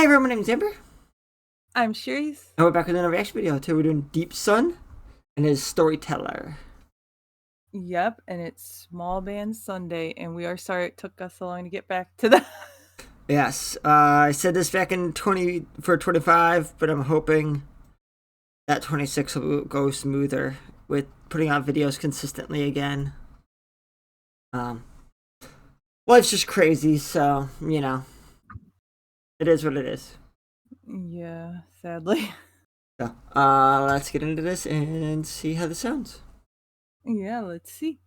Hi everyone, my name is Amber, I'm Charisse. and we're back with another reaction video. Today we're doing Deep Sun and his Storyteller. Yep, and it's Small Band Sunday, and we are sorry it took us so long to get back to that. Yes, I said this back in 25, but I'm hoping that 26 will go smoother with putting out videos consistently again. Life's just crazy, so, it is what it is. Yeah, sadly. So, let's get into this and see how this sounds. Yeah, let's see.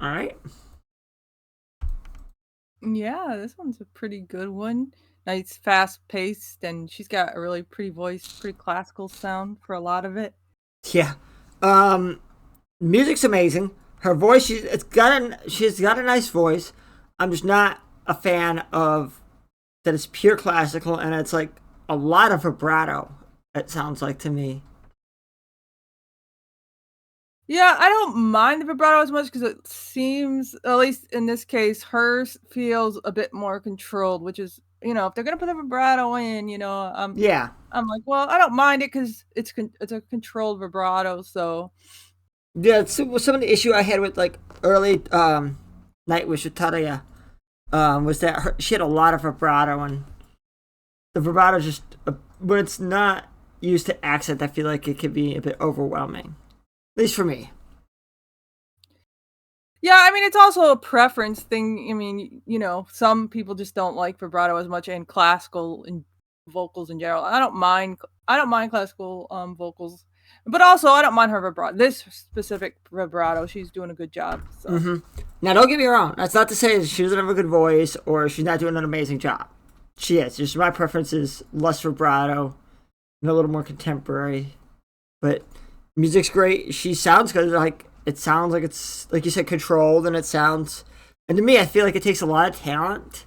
Alright. Yeah, this one's a pretty good one. Nice, fast paced, and she's got a really pretty voice, pretty classical sound for a lot of it. Yeah. Music's amazing. Her voice, she's got a nice voice. I'm just not a fan of that it's pure classical and it's like a lot of vibrato. It sounds like to me. Yeah, I don't mind the vibrato as much because it seems, at least in this case, hers feels a bit more controlled, which is, if they're gonna put a vibrato in, Yeah. I'm like, well, I don't mind it because it's a controlled vibrato, so Yeah, some of the issue I had with like early Nightwish with Tadaya was that she had a lot of vibrato, and the vibrato just when it's not used to accent, I feel like it could be a bit overwhelming. At least for me. yeah, I mean, it's also a preference thing. I mean, some people just don't like vibrato as much and classical and vocals in general. I don't mind classical vocals, but also I don't mind her vibrato. This specific vibrato, she's doing a good job. So Now, don't get me wrong. That's not to say that she doesn't have a good voice or she's not doing an amazing job. She is. Just my preference is less vibrato and a little more contemporary. But music's great. She sounds good. Like it sounds like it's like you said, controlled, and it sounds. And to me, I feel like it takes a lot of talent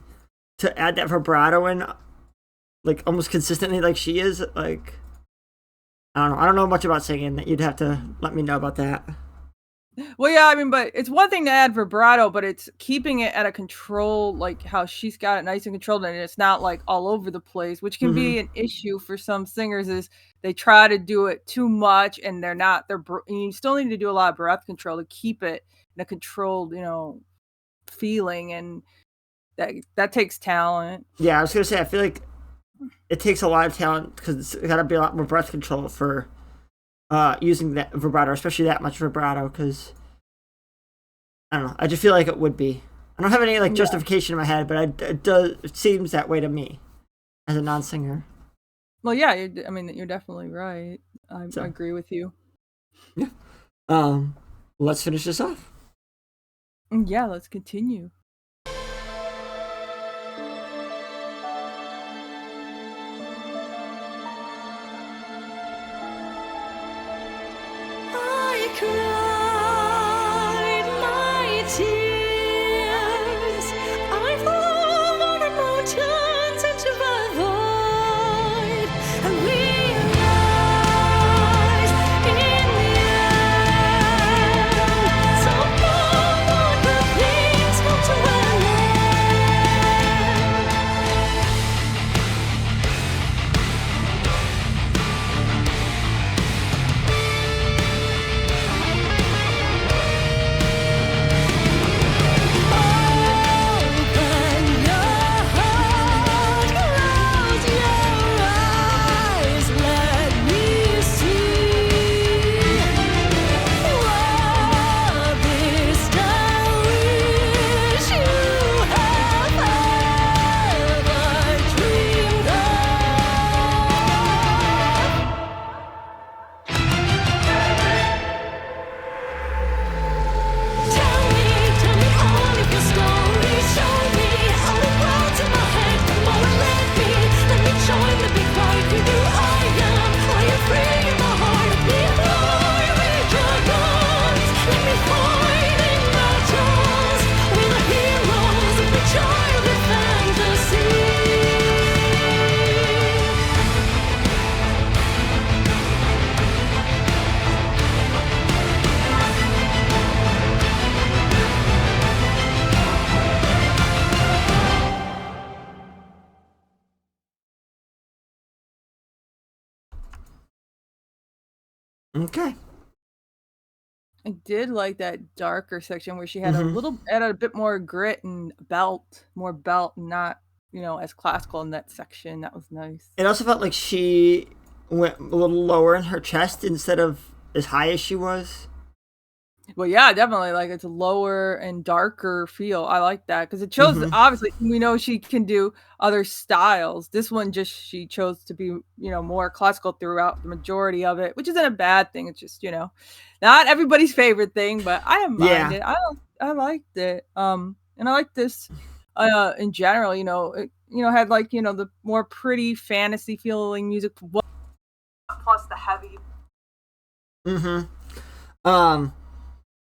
to add that vibrato in, like almost consistently, like she is. Like I don't know. I don't know much about singing. You'd have to let me know about that. Well, yeah, I mean, but it's one thing to add vibrato, but it's keeping it at a control, like how she's got it nice and controlled, and it's not like all over the place, which can Hmm. be an issue for some singers. Is they try to do it too much, and they're not. And you still need to do a lot of breath control to keep it in a controlled, feeling, and that takes talent. Yeah, I was gonna say I feel like it takes a lot of talent because it's got to be a lot more breath control for using that vibrato, especially that much vibrato. Because I don't know, I just feel like it would be. I don't have any like Yeah. justification in my head, but it seems that way to me as a non-singer. Well, yeah, I mean, you're definitely right. I So agree with you. yeah, um, let's finish this off. Yeah, let's continue. I cried my tears. I flew over mountains into the void. I realized in the end, some good things come to an Open your heart, close your eyes, let me see what this wish you have ever dreamed of. Tell me all of your stories. Show me all the world's in my head. Come on and let me join the big fight with you. I am free in my heart. Let me fly with dragons. Let me fight in battles with the heroes of the childhood fantasy. Okay. I did like that darker section where she had Hmm. a bit more grit and more belt, and not, as classical in that section. That was nice. It also felt like she went a little lower in her chest instead of as high as she was. Well, yeah, definitely. Like it's a lower and darker feel. I like that because it shows Hmm. obviously we know she can do other styles. This one just she chose to be, more classical throughout the majority of it, which isn't a bad thing. It's just, not everybody's favorite thing, but I didn't mind Yeah. it. I liked it. And I like this in general, it, had like, the more pretty fantasy feeling music plus the heavy. Hmm. Um,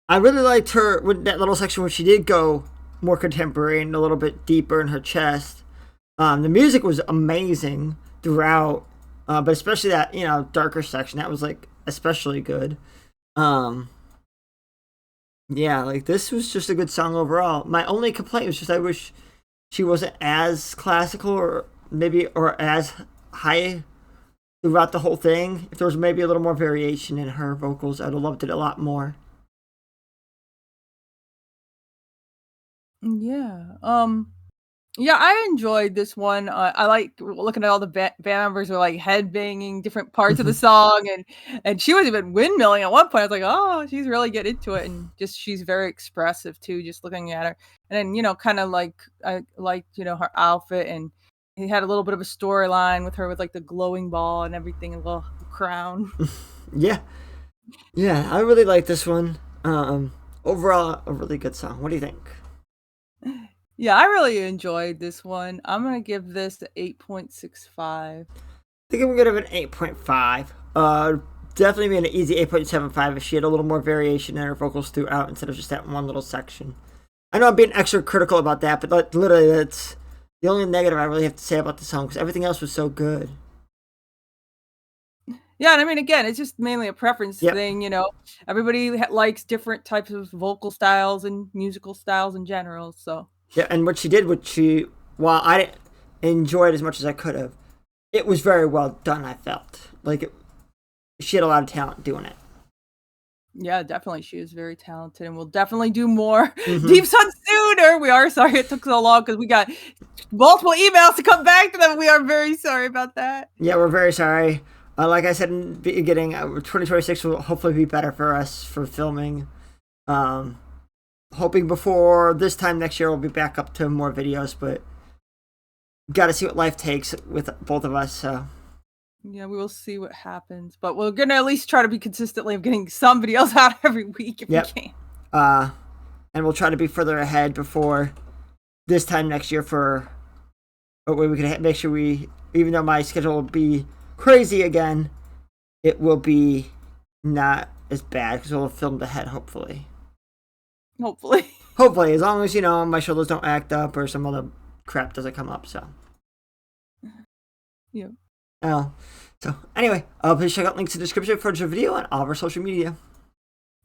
I really liked her with that little section where she did go more contemporary and a little bit deeper in her chest. The music was amazing throughout, but especially that darker section that was like especially good. Um, yeah, like this was just a good song overall. My only complaint was just I wish she wasn't as classical or as high throughout the whole thing. If there was maybe a little more variation in her vocals, I'd have loved it a lot more. Yeah. Yeah, I enjoyed this one. I like looking at all the band members were like headbanging different parts of the song, and she was even windmilling at one point. I was like, oh, she's really getting into it, and just she's very expressive too. Just looking at her, and then kind of like I liked her outfit, and he had a little bit of a storyline with her with like the glowing ball and everything, and a little crown. Yeah, yeah, I really like this one. Overall, a really good song. What do you think? Yeah, I really enjoyed this one. I'm gonna give this a 8.65. I think I'm gonna give it an 8.5. Definitely be an easy 8.75 if she had a little more variation in her vocals throughout instead of just that one little section. I know I'm being extra critical about that, but literally that's the only negative I really have to say about the song because everything else was so good. Yeah, and I mean, again, it's just mainly a preference Yep. thing, Everybody likes different types of vocal styles and musical styles in general, so. Yeah, and what she did, while I didn't enjoy it as much as I could have, it was very well done, I felt. Like, she had a lot of talent doing it. Yeah, definitely. She is very talented and we'll definitely do more Mhm. Deep Sun sooner. We are sorry it took so long because we got multiple emails to come back to them. We are very sorry about that. Yeah, we're very sorry. Like I said in the beginning, 2026 will hopefully be better for us for filming. Hoping before this time next year we'll be back up to more videos, but got to see what life takes with both of us. So Yeah, we will see what happens, but we're gonna at least try to be consistently of getting some videos out every week if Yep. we can. And we'll try to be further ahead before this time next year for a way we can make sure even though my schedule will be crazy again, it will be not as bad because we'll have filmed ahead, hopefully. Hopefully, as long as, my shoulders don't act up or some other crap doesn't come up, so. Yeah. Oh. So, anyway, please check out links in the description for the video and all of our social media.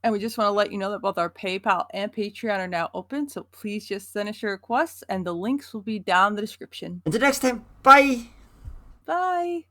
And we just want to let you know that both our PayPal and Patreon are now open, so please just send us your requests and the links will be down in the description. Until next time, bye! Bye!